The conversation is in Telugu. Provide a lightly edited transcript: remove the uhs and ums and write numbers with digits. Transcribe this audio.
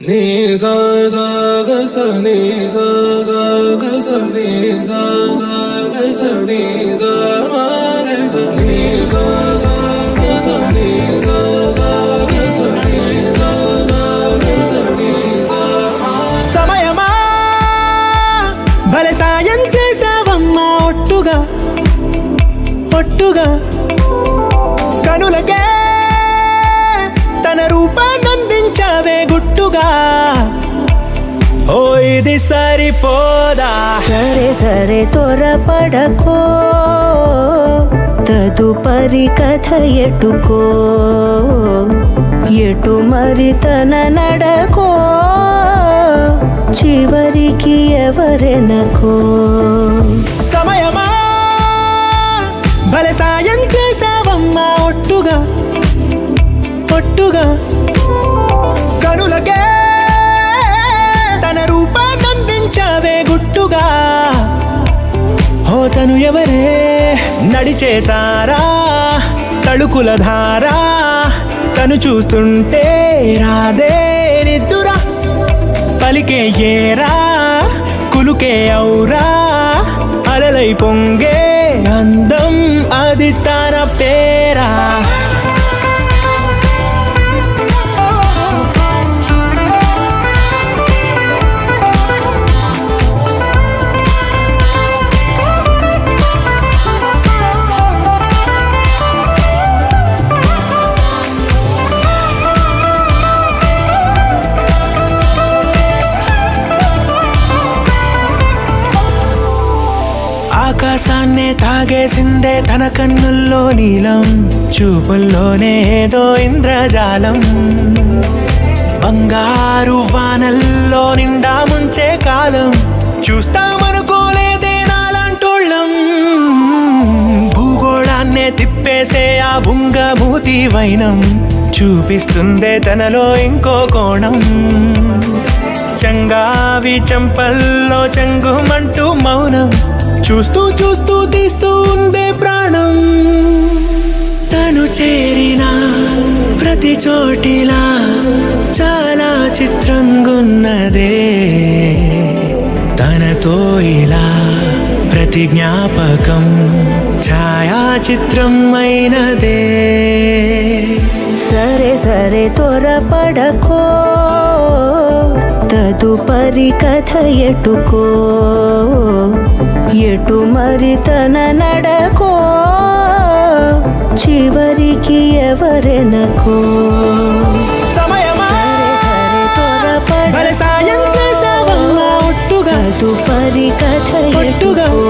నీ సా సా గ స నీ సా సా గ స నీ సా సా గ స నీ సా మా గ స నీ సా సా గ స నీ సా సా గ స నీ సా సా గ స నీ సా మా. సమయమా భలే సాయం చేసావమ్మా ఒట్టుగా ఒట్టుగా కనులకే తన రూపాన్నందించావే గుట్టుగా. ఓ ఇది సరిపోదా? సరే సరే త్వరపడకో, తదుపరి కథ ఎటుకో, ఎటు మరి తన నడకో, చివరికి ఎవరెనకో. సమయమా భలే సాయం చేసావమ్మా ఒట్టుగా ఒట్టుగా కనులకే తన రూపాన్నందించావే గుట్టుగా. ఓ తను ఎవరే? నడిచే తారా, తళుకుల ధారా, తను చూస్తుంటే రాదే నిద్దురా. పలికే ఏరా, కులుకే ఔరా, అలలై పొంగే అందం అది తన పేరా. ఆకాశాన్నే తాగేసిందే తన కన్నుల్లో నీలం, చూపుల్లోనే ఏదో ఇంద్రజాలం. బంగారు వానల్లో నిండా ముంచే కాలం, చూస్తామనుకోలేదే నాలాంటోళ్ళం. భూగోళాన్నే తిప్పేసే ఆ బుంగమూతి వైనం, చూపిస్తుందే తనలో ఇంకో కోణం. చంగావి చంపల్లో చంగుమంటూ మౌనం, చూస్తూ చూస్తూ తీస్తూ ఉందే ప్రాణం. తను చేరిన ప్రతి చోటిలా చాలా చిత్రంగున్నదే, తనతో ఇలా ప్రతి జ్ఞాపకం ఛాయాచిత్రం అయినదే. సరే సరే త్వరపడకో, తదుపరి కథ ఎటుకో, ఎటు మరి తన నడకో, చివరికి ఎవరెనకో. సమయమా సరే సరే భలే సాయం చేసావమ్మా ఒట్టుగా తదుపరి కథ ఒట్టుగా ఎటుకో,